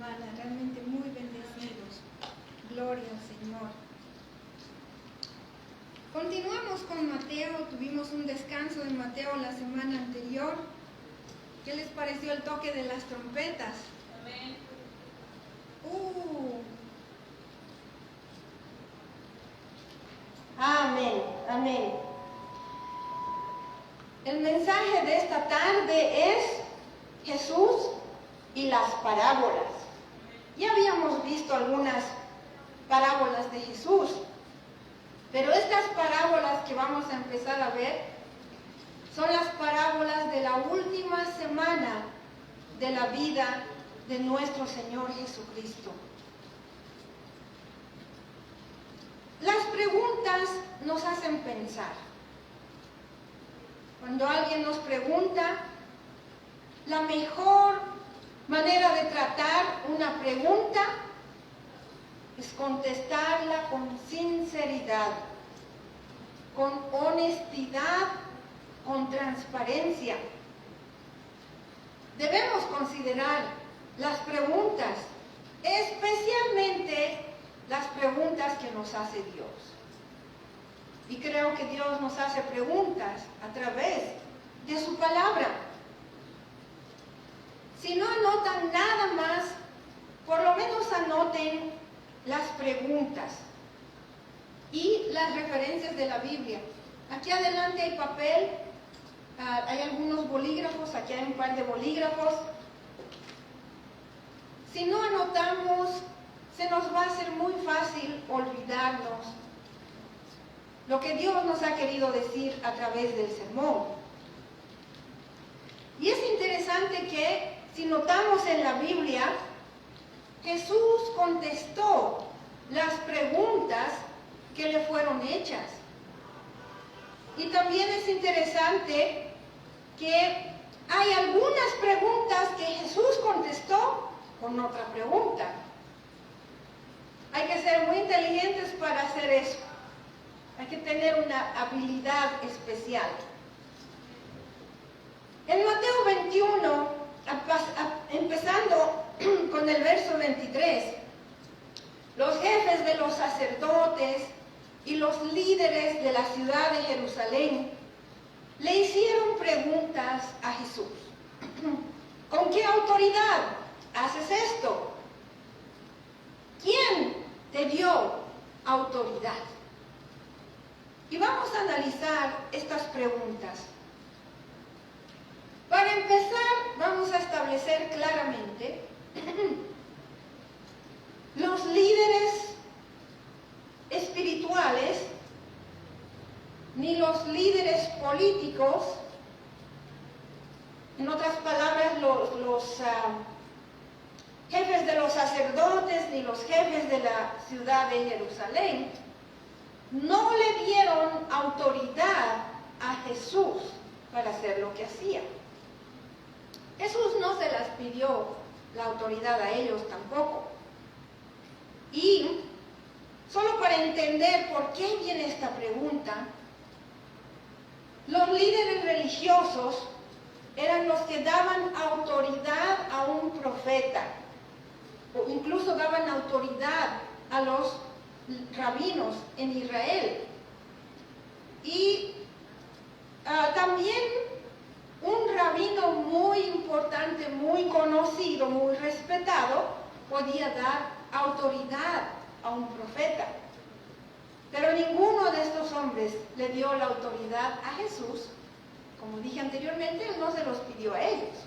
semana, realmente muy bendecidos. Gloria al Señor. Continuamos con Mateo, tuvimos un descanso en Mateo la semana anterior. ¿Qué les pareció el toque de las trompetas? Amén. Amén, amén. El mensaje de esta tarde es Jesús y las parábolas. Ya habíamos visto algunas parábolas de Jesús, pero estas parábolas que vamos a empezar a ver son las parábolas de la última semana de la vida de nuestro Señor Jesucristo. Las preguntas nos hacen pensar. Cuando alguien nos pregunta, la mejor manera de tratar una pregunta es contestarla con sinceridad, con honestidad, con transparencia. Debemos considerar las preguntas, especialmente las preguntas que nos hace Dios. Y creo que Dios nos hace preguntas a través de su palabra. Si no anotan nada más, por lo menos anoten las preguntas y las referencias de la Biblia. Aquí adelante hay papel, hay algunos bolígrafos, aquí hay un par de bolígrafos. Si no anotamos, se nos va a hacer muy fácil olvidarnos lo que Dios nos ha querido decir a través del sermón. Y es interesante que, si notamos en la Biblia, Jesús contestó las preguntas que le fueron hechas. Y también es interesante que hay algunas preguntas que Jesús contestó con otra pregunta. Hay que ser muy inteligentes para hacer eso. Hay que tener una habilidad especial. En Mateo 21, empezando con el verso 23, los jefes de los sacerdotes y los líderes de la ciudad de Jerusalén le hicieron preguntas a Jesús. ¿Con qué autoridad haces esto? ¿Quién te dio autoridad? Y vamos a analizar estas preguntas. Para empezar, vamos a establecer claramente los líderes espirituales, ni los líderes políticos, en otras palabras, los jefes de los sacerdotes, ni los jefes de la ciudad de Jerusalén, no le dieron autoridad a Jesús para hacer lo que hacía. Jesús no se las pidió la autoridad a ellos tampoco. Y solo para entender por qué viene esta pregunta, los líderes religiosos eran los que daban autoridad a un profeta, o incluso daban autoridad a los rabinos en Israel. Y también un rabino muy importante, muy conocido, muy respetado, podía dar autoridad a un profeta. Pero ninguno de estos hombres le dio la autoridad a Jesús. Como dije anteriormente, Él no se los pidió a ellos.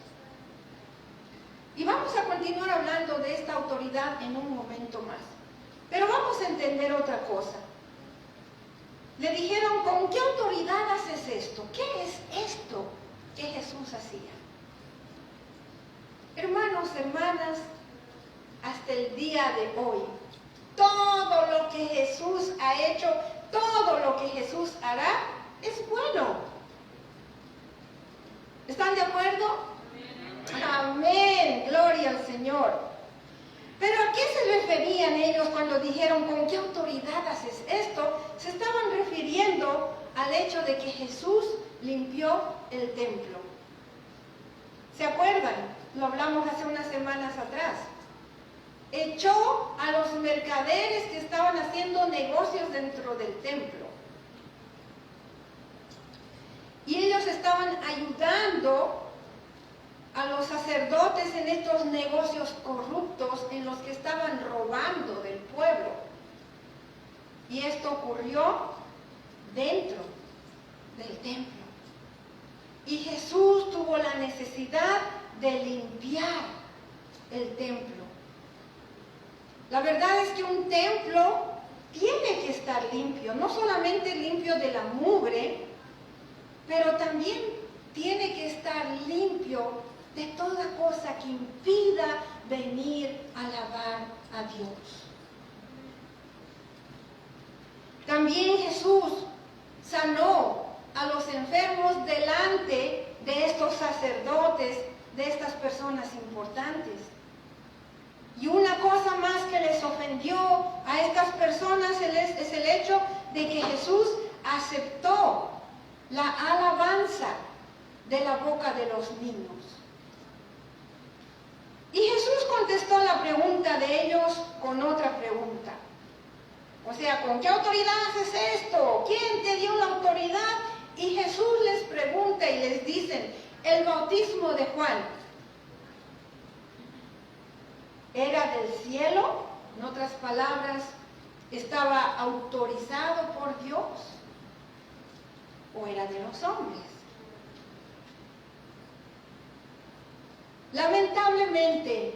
Y vamos a continuar hablando de esta autoridad en un momento más. Pero vamos a entender otra cosa. Le dijeron, ¿con qué autoridad haces esto? ¿Qué es esto que Jesús hacía? Hermanos, hermanas, hasta el día de hoy, todo lo que Jesús ha hecho, todo lo que Jesús hará, es bueno. ¿Están de acuerdo? Amén, gloria al Señor. Pero ¿a qué se referían ellos cuando dijeron, ¿con qué autoridad haces esto? Se estaban refiriendo al hecho de que Jesús limpió el templo. ¿Se acuerdan? Lo hablamos hace unas semanas atrás. echó a los mercaderes que estaban haciendo negocios dentro del templo. Y ellos estaban ayudando a los sacerdotes en estos negocios corruptos en los que estaban robando del pueblo. Y esto ocurrió dentro del templo. Y Jesús tuvo la necesidad de limpiar el templo. La verdad es que un templo tiene que estar limpio, no solamente limpio de la mugre, pero también tiene que estar limpio de toda cosa que impida venir a alabar a Dios. También Jesús sanó a los enfermos delante de estos sacerdotes, de estas personas importantes. Y una cosa más que les ofendió a estas personas es el hecho de que Jesús aceptó la alabanza de la boca de los niños. Y Jesús contestó la pregunta de ellos con otra pregunta. O sea, ¿con qué autoridad haces esto? ¿Quién te dio la autoridad? Y Jesús les pregunta y les dice, el bautismo de Juan, ¿era del cielo? En otras palabras, ¿estaba autorizado por Dios? ¿O era de los hombres? Lamentablemente,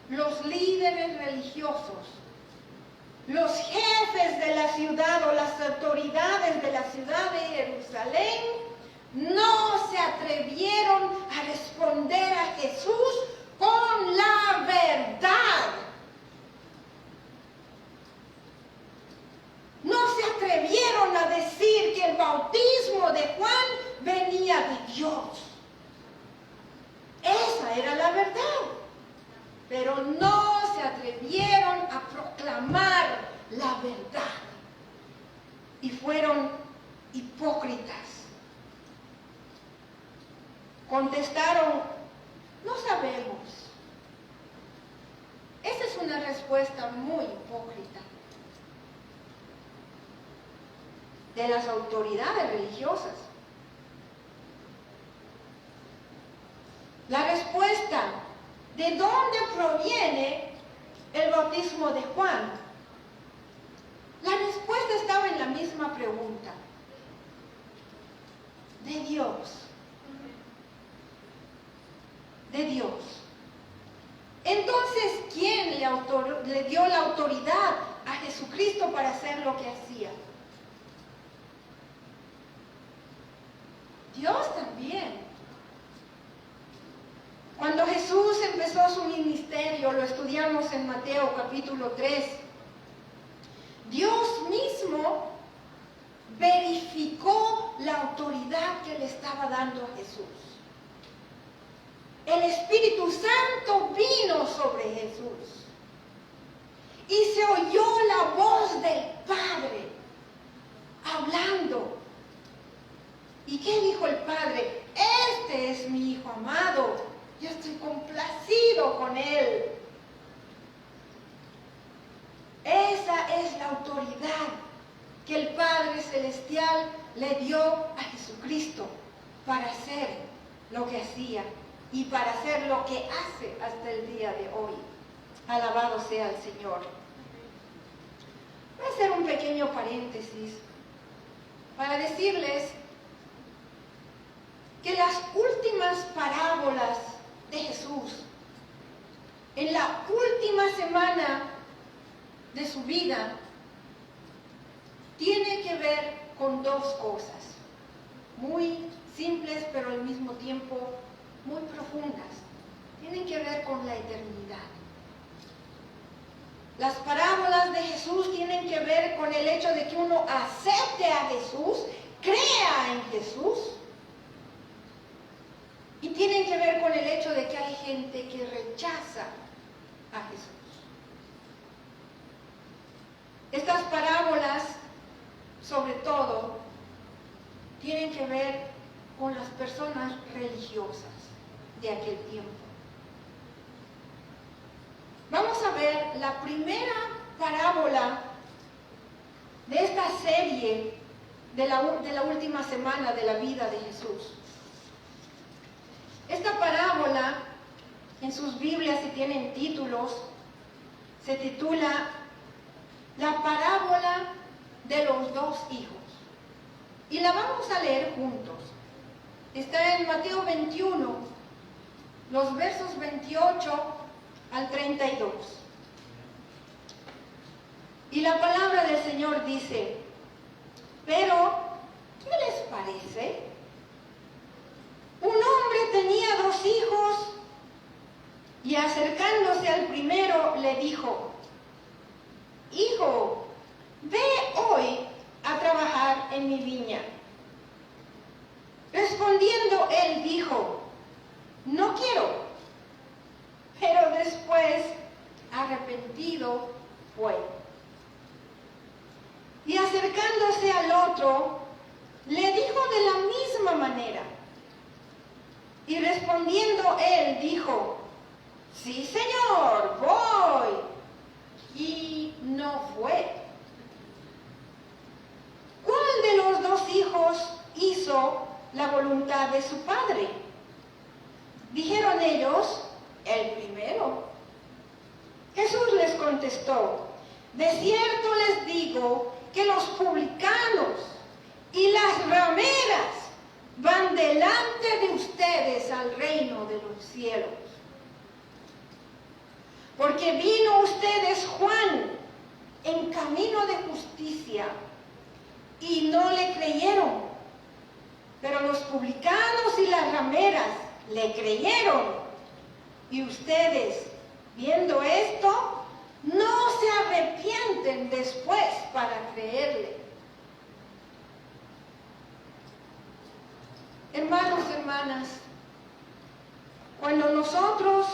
los líderes religiosos, los jefes de la ciudad o las autoridades de la ciudad de Jerusalén no se atrevieron a responder a Jesús con la verdad. No se atrevieron a decir que el bautismo de Juan venía de Dios. Esa era la verdad. Pero no se atrevieron a proclamar la verdad. Y fueron hipócritas. Contestaron, no sabemos. Esa es una respuesta muy hipócrita de las autoridades religiosas. La respuesta, ¿de dónde proviene el bautismo de Juan? La respuesta estaba en la misma pregunta. De Dios. De Dios. Entonces, ¿quién le dio la autoridad a Jesucristo para hacer lo que hacía? Dios también. Cuando Jesús empezó su ministerio, lo estudiamos en Mateo capítulo 3, Dios mismo verificó la autoridad que le estaba dando a Jesús. El Espíritu Santo vino sobre Jesús y se oyó la voz del Padre hablando. ¿Y qué dijo el Padre? Este es mi Hijo amado. Yo estoy complacido con él. Esa es la autoridad que el Padre Celestial le dio a Jesucristo para hacer lo que hacía y para hacer lo que hace hasta el día de hoy. Alabado sea el Señor. Voy a hacer un pequeño paréntesis para decirles que las últimas parábolas de Jesús, en la última semana de su vida, tiene que ver con dos cosas, muy simples pero al mismo tiempo muy profundas. Tienen que ver con la eternidad. Las parábolas de Jesús tienen que ver con el hecho de que uno acepte a Jesús, crea en Jesús. Y tienen que ver con el hecho de que hay gente que rechaza a Jesús. Estas parábolas, sobre todo, tienen que ver con las personas religiosas de aquel tiempo. Vamos a la primera parábola de esta serie de la última semana de la vida de Jesús. Esta parábola, en sus Biblias, si tienen títulos, se titula La parábola de los dos hijos. Y la vamos a leer juntos. Está en Mateo 21, los versos 28 al 32. Y la palabra del Señor dice: pero, ¿qué les parece? Un hombre tenía 2 hijos y acercándose al primero le dijo: hijo, ve hoy a trabajar en mi viña. Respondiendo él dijo: no quiero. Pero después, arrepentido, fue. Y acercándose al otro, le dijo de la misma manera. Y respondiendo él dijo: sí, Señor, voy. Y no fue. ¿Cuál de los 2 hijos hizo la voluntad de su padre? Dijeron ellos: el primero. Jesús les contestó: de cierto les digo que los publicanos y las rameras van delante de ustedes al reino de los cielos. Porque vino a ustedes Juan en camino de justicia y no le creyeron, pero los publicanos y las rameras le creyeron. Y ustedes, viendo esto, no se arrepienten después para creerle. Hermanos, hermanas, cuando nosotros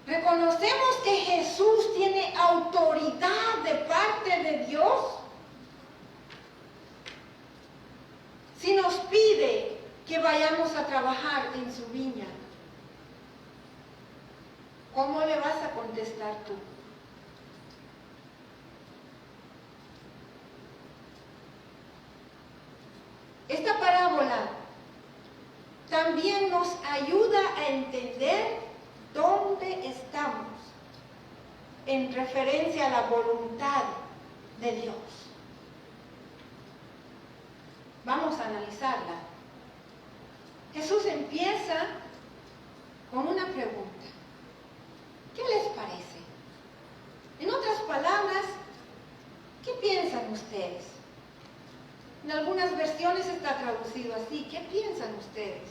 reconocemos que Jesús tiene autoridad de parte de Dios, si nos pide que vayamos a trabajar en su viña, ¿cómo le vas a contestar tú? Esta parábola también nos ayuda a entender dónde estamos en referencia a la voluntad de Dios. Vamos a analizarla. Jesús empieza con una pregunta. ¿Qué les parece? En otras palabras, ¿qué piensan ustedes? En algunas versiones está traducido así: ¿qué piensan ustedes?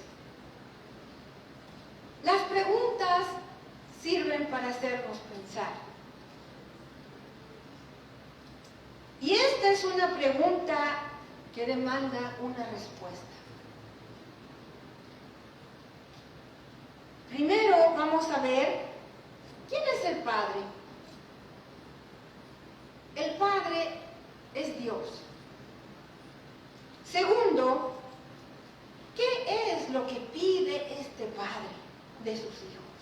Las preguntas sirven para hacernos pensar. Y esta es una pregunta que demanda una respuesta. Primero vamos a ver, ¿quién es el Padre? El Padre es Dios. Segundo, ¿qué es lo que pide este Padre de sus hijos?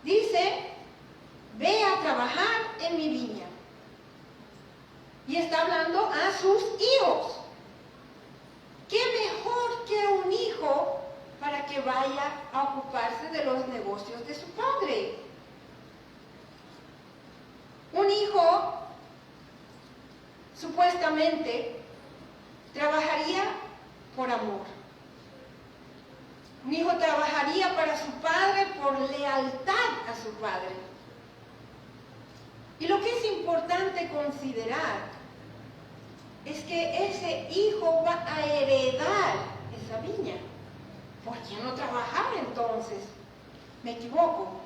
Dice: ve a trabajar en mi viña. Y está hablando a sus hijos. ¿Qué mejor que un hijo para que vaya a ocuparse de los negocios de su padre? Un hijo supuestamente trabajaría por amor. Un hijo trabajaría para su padre por lealtad a su padre. Y lo que es importante considerar es que ese hijo va a heredar esa viña. ¿Por qué no trabajar entonces? Me equivoco.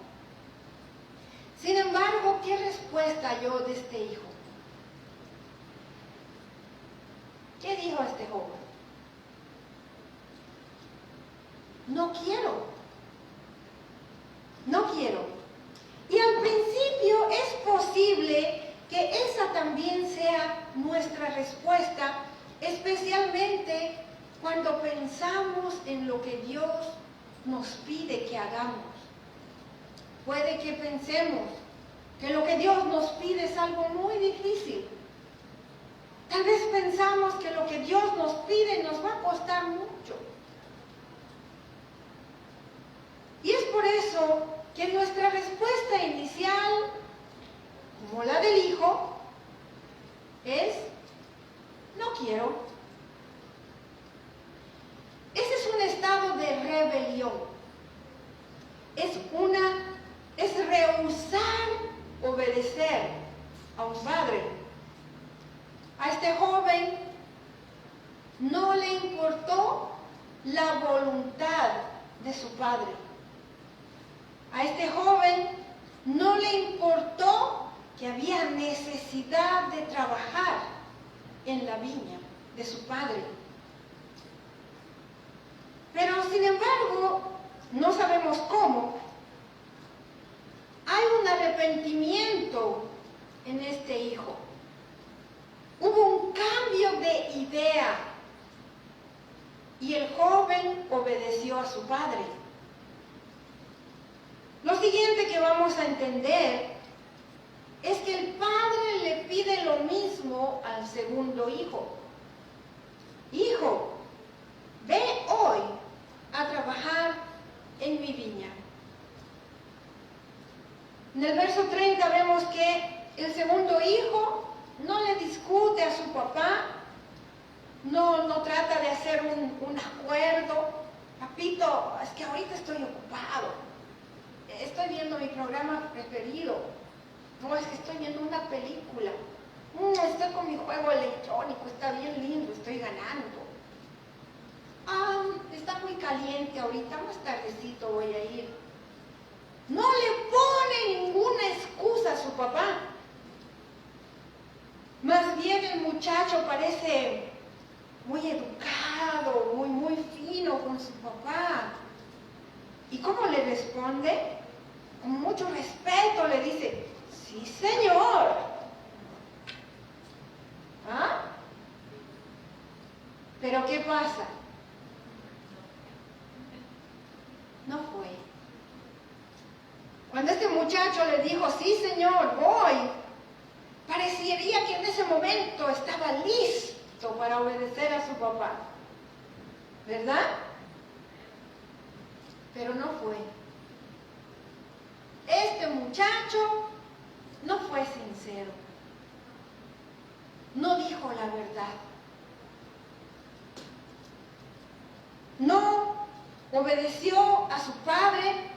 Sin embargo, ¿qué respuesta yo de este hijo? ¿Qué dijo este joven? No quiero. No quiero. Y al principio es posible que esa también sea nuestra respuesta, especialmente cuando pensamos en lo que Dios nos pide que hagamos. puede que pensemos que lo que Dios nos pide es algo muy difícil. Tal vez pensamos que lo que Dios nos pide nos va a costar mucho. Y es por eso que nuestra respuesta inicial, como la del hijo, es: no quiero. Ese es un estado de rebelión. Es rehusar obedecer a un padre. A este joven no le importó la voluntad de su padre. A este joven no le importó que había necesidad de trabajar en la viña de su padre. Pero sin embargo, no sabemos cómo, hay un arrepentimiento en este hijo. Hubo un cambio de idea y el joven obedeció a su padre. Lo siguiente que vamos a entender es que el padre le pide lo mismo al segundo hijo. Hijo, ve hoy a trabajar en mi viña. En el verso 30 vemos que el segundo hijo no le discute a su papá, no trata de hacer un acuerdo. Papito, es que ahorita estoy ocupado, estoy viendo mi programa preferido, no, es que estoy viendo una película, estoy con mi juego electrónico, está bien lindo, estoy ganando. Está muy caliente ahorita, más tardecito voy a ir. No le pone ninguna excusa a su papá. Más bien el muchacho parece muy educado, muy fino con su papá. ¿Y cómo le responde? Con mucho respeto le dice: sí, señor. ¿Ah? ¿Pero qué pasa? No fue. Cuando este muchacho le dijo: sí, señor, voy, parecería que en ese momento estaba listo para obedecer a su papá, ¿verdad? Pero no fue. Este muchacho no fue sincero, no dijo la verdad, no obedeció a su padre,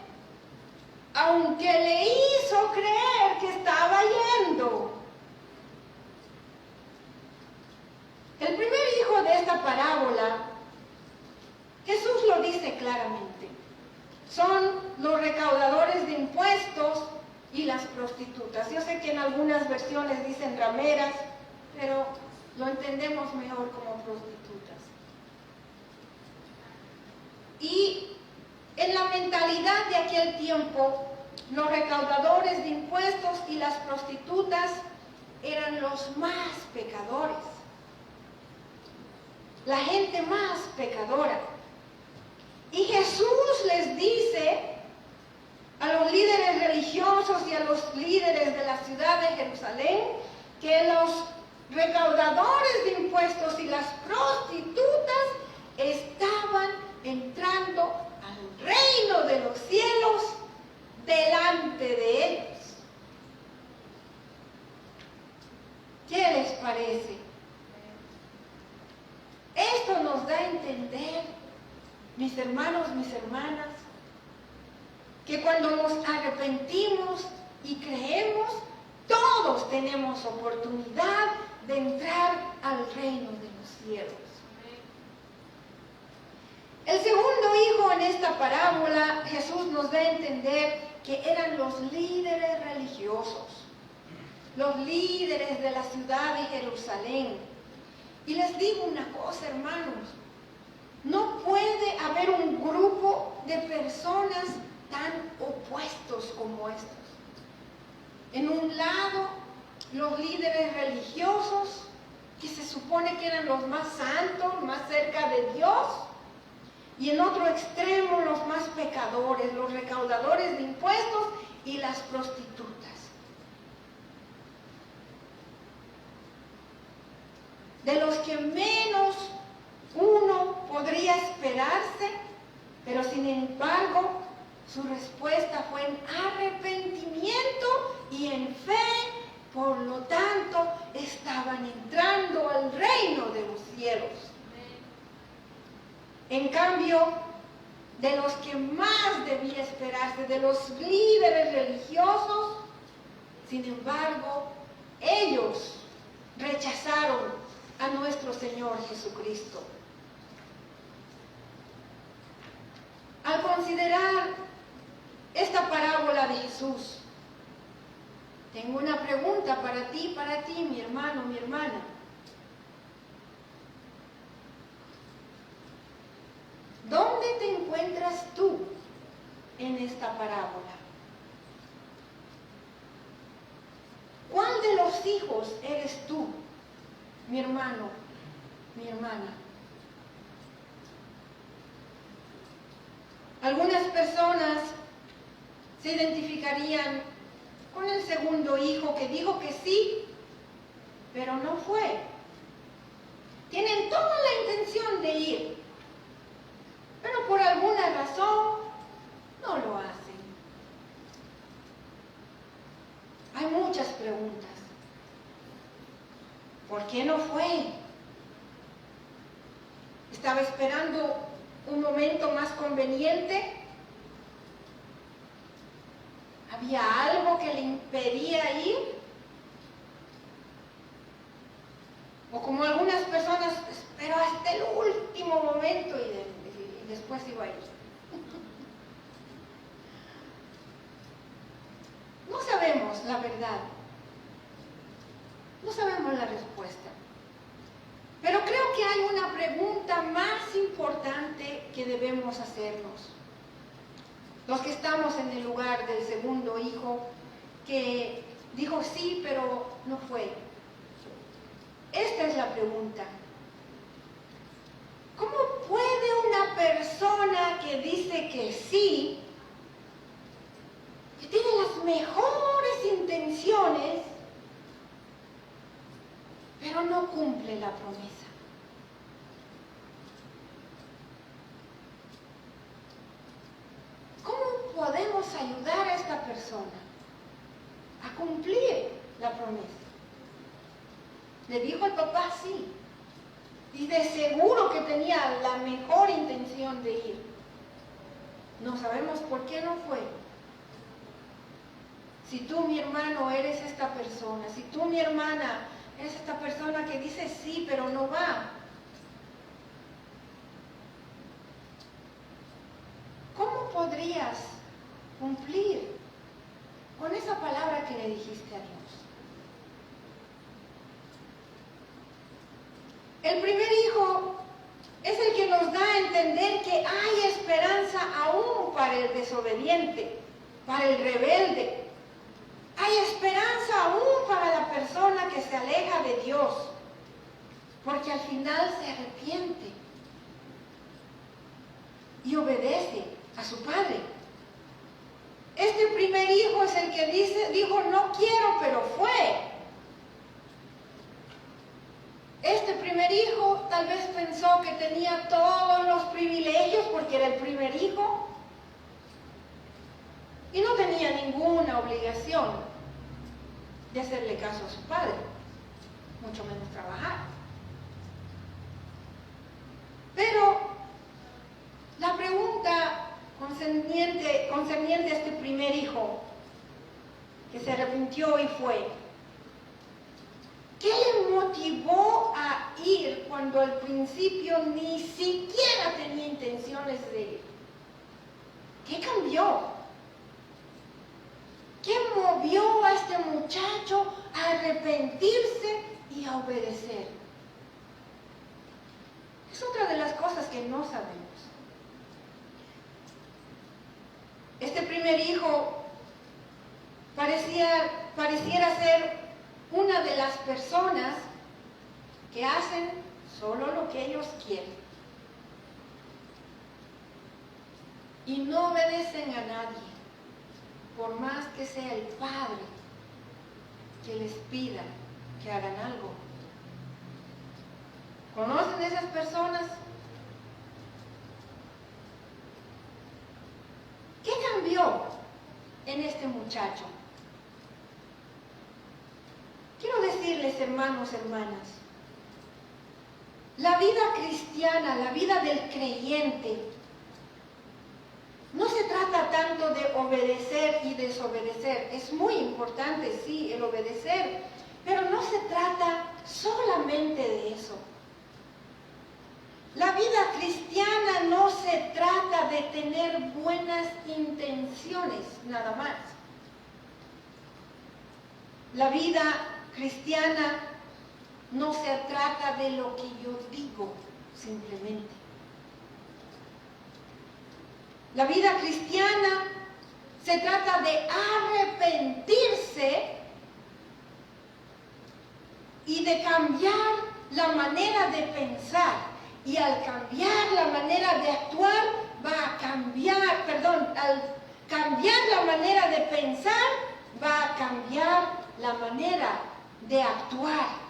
aunque le hizo creer que estaba yendo. El primer hijo de esta parábola, Jesús lo dice claramente, son los recaudadores de impuestos y las prostitutas. Yo sé que en algunas versiones dicen rameras, pero lo entendemos mejor como prostitutas. Y en la mentalidad de aquel tiempo, los recaudadores de impuestos y las prostitutas eran los más pecadores, la gente más pecadora. Y Jesús les dice a los líderes religiosos y a los líderes de la ciudad de Jerusalén que los recaudadores de impuestos y las prostitutas estaban entrando al reino de los cielos delante de ellos. ¿Qué les parece? Esto nos da a entender, mis hermanos, mis hermanas, que cuando nos arrepentimos y creemos, todos tenemos oportunidad de entrar al reino de los cielos. El segundo hijo en esta parábola, Jesús nos da a entender que eran los líderes religiosos, los líderes de la ciudad de Jerusalén. Y les digo una cosa, hermanos, no puede haber un grupo de personas tan opuestos como estos. En un lado, los líderes religiosos, que se supone que eran los más santos, más cerca de Dios, y en otro extremo los más pecadores, los recaudadores de impuestos y las prostitutas. De los que menos uno podría esperarse, pero sin embargo su respuesta fue en arrepentimiento y en fe. Por lo tanto, estaban entrando al reino de los cielos. En cambio, de los que más debía esperarse, de los líderes religiosos, sin embargo, ellos rechazaron a nuestro Señor Jesucristo. Al considerar esta parábola de Jesús, tengo una pregunta para ti, mi hermano, mi hermana. ¿Dónde te encuentras tú en esta parábola? ¿Cuál de los hijos eres tú, mi hermano, mi hermana? Algunas personas se identificarían con el segundo hijo que dijo que sí, pero no fue. Tienen toda la intención de ir, pero por alguna razón no lo hacen. Hay muchas preguntas. ¿Por qué no fue? ¿Estaba esperando un momento más conveniente? ¿Había algo que le impedía ir? O como algunas personas, esperó hasta el último momento y después iba a ir. No sabemos la verdad. No sabemos la respuesta. Pero creo que hay una pregunta más importante que debemos hacernos. Los que estamos en el lugar del segundo hijo que dijo sí, pero no fue. Esta es la pregunta. ¿Cómo puede una persona que dice que sí, que tiene las mejores intenciones, pero no cumple la promesa? ¿Cómo podemos ayudar a esta persona a cumplir la promesa? Le dijo el papá sí, y de seguro que tenía la mejor intención de ir. No sabemos por qué no fue. Si tú, mi hermano, eres esta persona, si tú, mi hermana, eres esta persona que dice sí, pero no va, ¿cómo podrías cumplir con esa palabra que le dijiste a Dios? El primer hijo es el que nos da a entender que hay esperanza aún para el desobediente, para el rebelde. Hay esperanza aún para la persona que se aleja de Dios, porque al final se arrepiente y obedece a su padre. Este primer hijo es el que dijo no quiero, pero fue. Este primer hijo tal vez pensó que tenía todos los privilegios porque era el primer hijo y no tenía ninguna obligación de hacerle caso a su padre, mucho menos trabajar. Pero la pregunta concerniente a este primer hijo que se arrepintió y fue, ¿qué le motivó a ir cuando al principio ni siquiera tenía intenciones de ir? ¿Qué cambió? ¿Qué movió a este muchacho a arrepentirse y a obedecer? Es otra de las cosas que no sabemos. Este primer hijo pareciera ser una de las personas que hacen solo lo que ellos quieren y no obedecen a nadie. por más que sea el padre que les pida que hagan algo. ¿Conocen esas personas? ¿Qué cambió en este muchacho? Quiero decirles, hermanos, hermanas, la vida cristiana, la vida del creyente, no se trata tanto de obedecer y desobedecer. Es muy importante, sí, el obedecer, pero no se trata solamente de eso. La vida cristiana no se trata de tener buenas intenciones, nada más. La vida cristiana no se trata de lo que yo digo, simplemente. La vida cristiana se trata de arrepentirse y de cambiar la manera de pensar. Y al cambiar la manera de actuar, al cambiar la manera de pensar, va a cambiar la manera de actuar.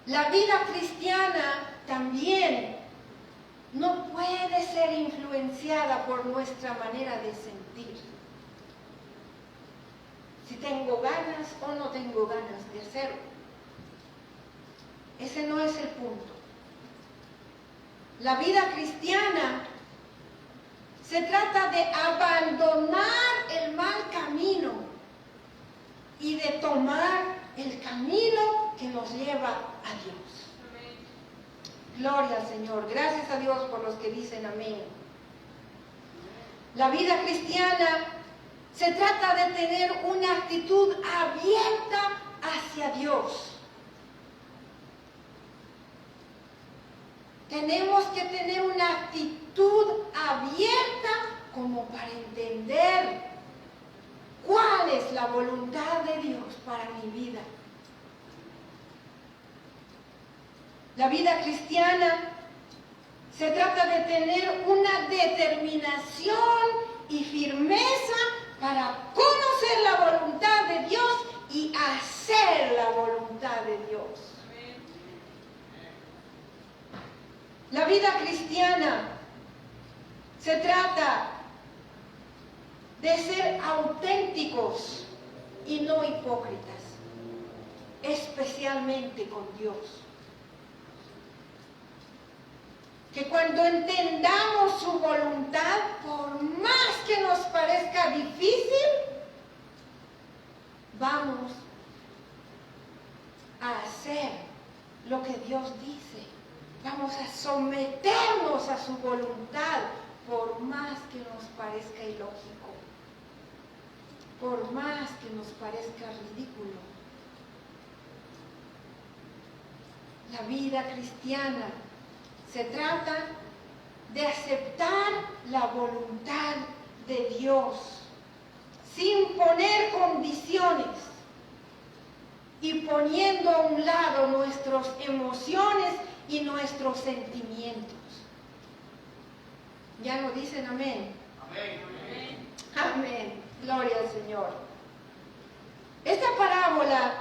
La vida cristiana también no puede ser influenciada por nuestra manera de sentir. Si tengo ganas o no tengo ganas de hacerlo. Ese no es el punto. La vida cristiana se trata de abandonar el mal camino y de tomar el camino que nos lleva a Dios. Amén. Gloria al Señor. Gracias a Dios por los que dicen amén. La vida cristiana se trata de tener una actitud abierta hacia Dios. Tenemos que tener una actitud abierta como para entender cuál es la voluntad de Dios para mi vida. La vida cristiana se trata de tener una determinación y firmeza para conocer la voluntad de Dios y hacer la voluntad de Dios. La vida cristiana se trata de ser auténticos y no hipócritas, especialmente con Dios. Que cuando entendamos su voluntad, por más que nos parezca difícil, vamos a hacer lo que Dios dice. Vamos a someternos a su voluntad, por más que nos parezca ilógico, por más que nos parezca ridículo. La vida cristiana se trata de aceptar la voluntad de Dios, sin poner condiciones y poniendo a un lado nuestras emociones y nuestros sentimientos. ¿Ya no dicen amén? Amén. Amén. Gloria al Señor. Esta parábola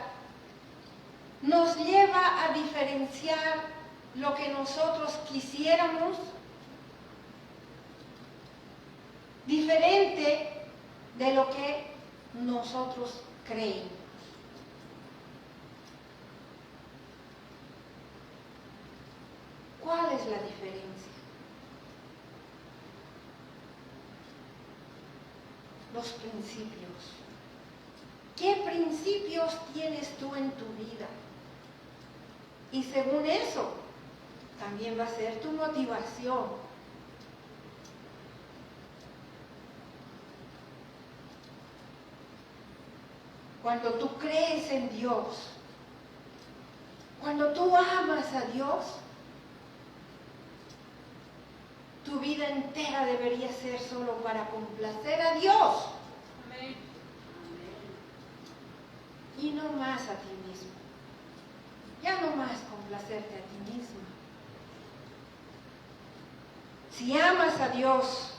nos lleva a diferenciar lo que nosotros quisiéramos diferente de lo que nosotros creemos. ¿Cuál es la diferencia? Los principios. ¿Qué principios tienes tú en tu vida? Y según eso, también va a ser tu motivación. Cuando tú crees en Dios, cuando tú amas a Dios, tu vida entera debería ser solo para complacer a Dios. Amén. Y no más a ti mismo. Ya no más complacerte a ti mismo. Si amas a Dios,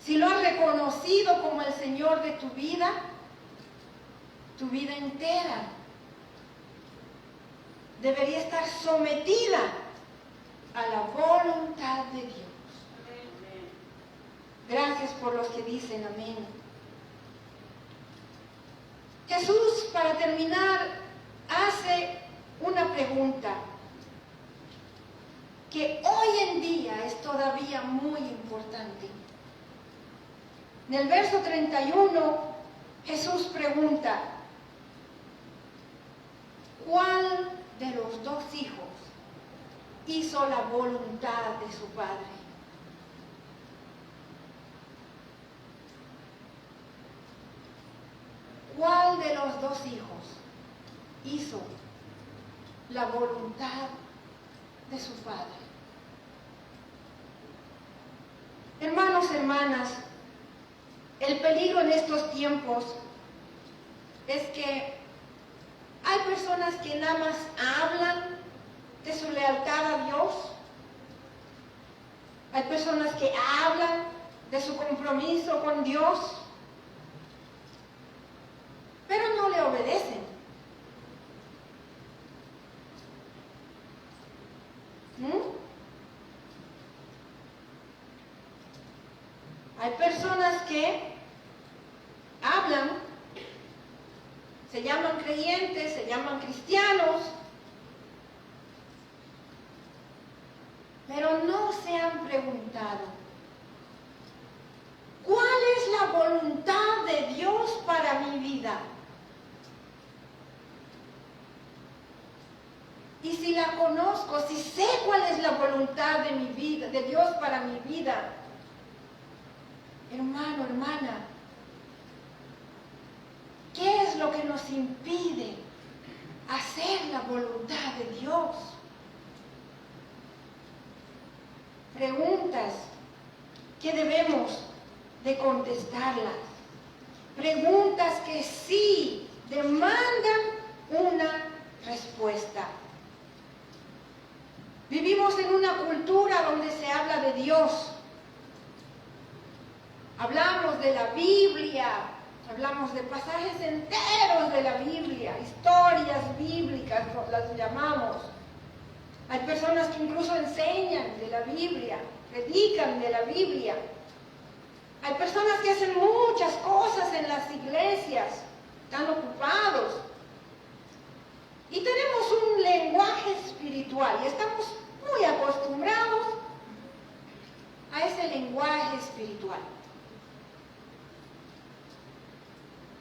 Si lo has reconocido como el Señor de tu vida entera debería estar sometida a la voluntad de Dios. Gracias por los que dicen amén. Jesús, para terminar, hace una pregunta que hoy en día es todavía muy importante. En el verso 31, Jesús pregunta: ¿cuál de los dos hijos hizo la voluntad de su padre? ¿Cuál de los dos hijos hizo la voluntad de su padre? Hermanos, hermanas, el peligro en estos tiempos es que hay personas que nada más hablan de su lealtad a Dios. Hay personas que hablan de su compromiso con Dios, pero no le obedecen. Hay personas que hablan, se llaman creyentes, se llaman cristianos, pero no se han preguntado: ¿cuál es la voluntad de Dios para mi vida? Y si la conozco, si sé cuál es la voluntad de mi vida, de Dios para mi vida, hermano, hermana, ¿qué es lo que nos impide hacer la voluntad de Dios? Preguntas que debemos de contestarlas. Preguntas que sí demandan una respuesta. Vivimos en una cultura donde se habla de Dios. Hablamos de la Biblia, hablamos de pasajes enteros de la Biblia, historias bíblicas las llamamos. Hay personas que incluso enseñan de la Biblia, predican de la Biblia. Hay personas que hacen muchas cosas en las iglesias, están ocupados. Y tenemos un lenguaje espiritual y estamos muy acostumbrados a ese lenguaje espiritual.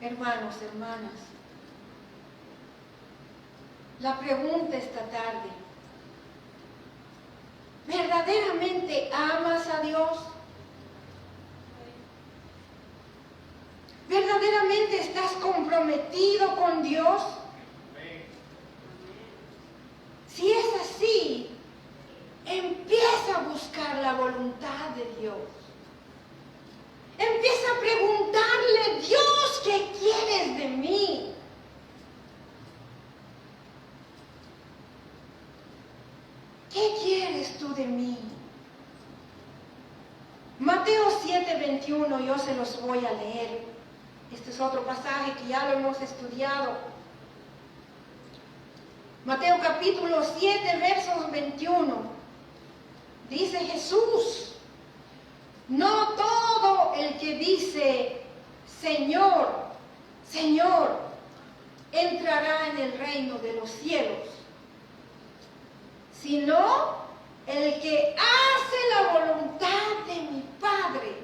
Hermanos, hermanas, la pregunta esta tarde: ¿verdaderamente amas a Dios? ¿Verdaderamente estás comprometido con Dios? Si es así, empieza a buscar la voluntad de Dios. Empieza a preguntarle: Dios, ¿qué quieres de mí? ¿Qué quieres tú de mí? Mateo 7:21, yo se los voy a leer. Este es otro pasaje que ya lo hemos estudiado. Mateo capítulo 7, versos 21. Dice Jesús: no todo el que dice Señor, Señor, entrará en el reino de los cielos, sino el que hace la voluntad de mi Padre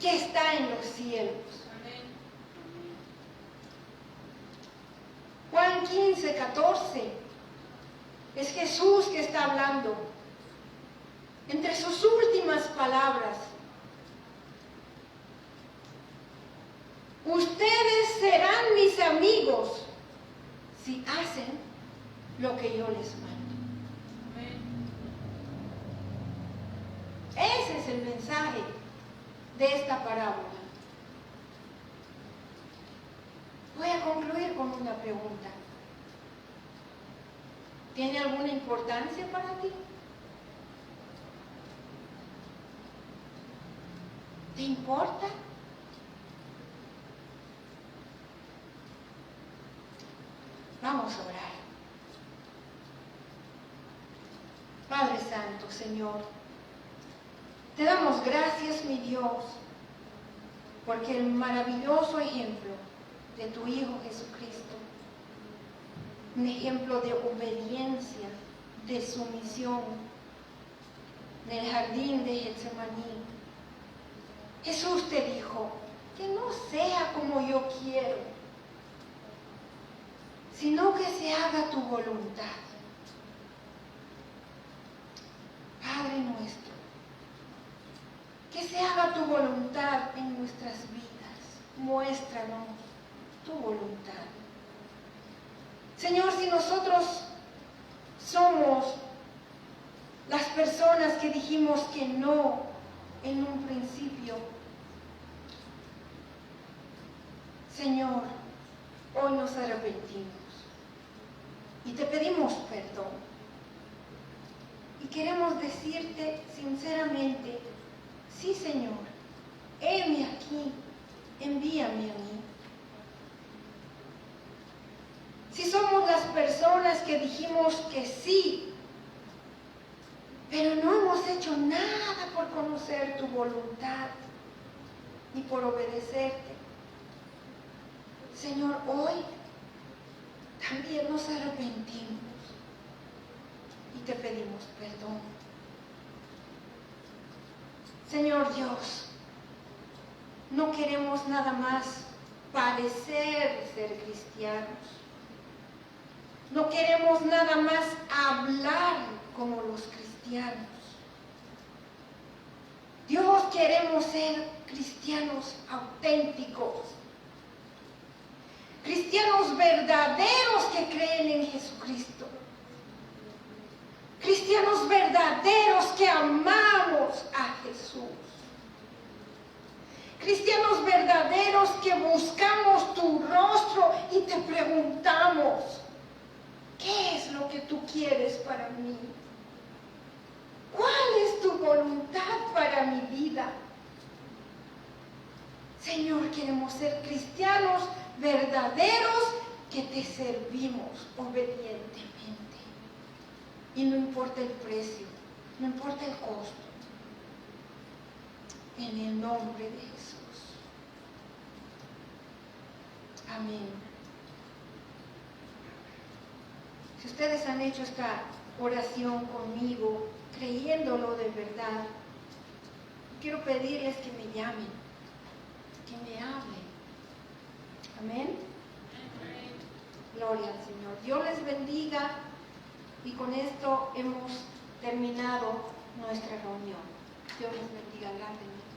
que está en los cielos. Juan 15:14, es Jesús que está hablando. Entre sus últimas palabras: ustedes serán mis amigos si hacen lo que yo les mando. Ese es el mensaje de esta parábola. Voy a concluir con una pregunta. ¿Tiene alguna importancia para ti? ¿Te importa? Vamos a orar. Padre Santo, Señor, te damos gracias, mi Dios, porque el maravilloso ejemplo de tu Hijo Jesucristo, un ejemplo de obediencia, de sumisión, en el jardín de Getsemaní, Jesús te dijo, que no sea como yo quiero, sino que se haga tu voluntad. Padre nuestro, que se haga tu voluntad en nuestras vidas. Muéstranos tu voluntad. Señor, si nosotros somos las personas que dijimos que no en un principio, Señor, hoy nos arrepentimos y te pedimos perdón. Y queremos decirte sinceramente, sí, Señor, heme aquí, envíame a mí. Si somos las personas que dijimos que sí, pero no hemos hecho nada por conocer tu voluntad ni por obedecerte, Señor, hoy también nos arrepentimos y te pedimos perdón. Señor Dios, no queremos nada más parecer ser cristianos. No queremos nada más hablar como los cristianos. Dios, queremos ser cristianos auténticos. Cristianos verdaderos que creen en Jesucristo. Cristianos verdaderos que amamos a Jesús. Cristianos verdaderos que buscamos tu rostro y te preguntamos, ¿qué es lo que tú quieres para mí? ¿Cuál es tu voluntad para mi vida? Señor, queremos ser cristianos verdaderos que te servimos obedientemente. Y no importa el precio, no importa el costo. En el nombre de Jesús. Amén. Si ustedes han hecho esta oración conmigo, creyéndolo de verdad, quiero pedirles que me llamen, que me hablen. Amén. Gloria al Señor. Dios les bendiga y con esto hemos terminado nuestra reunión. Dios les bendiga grandemente.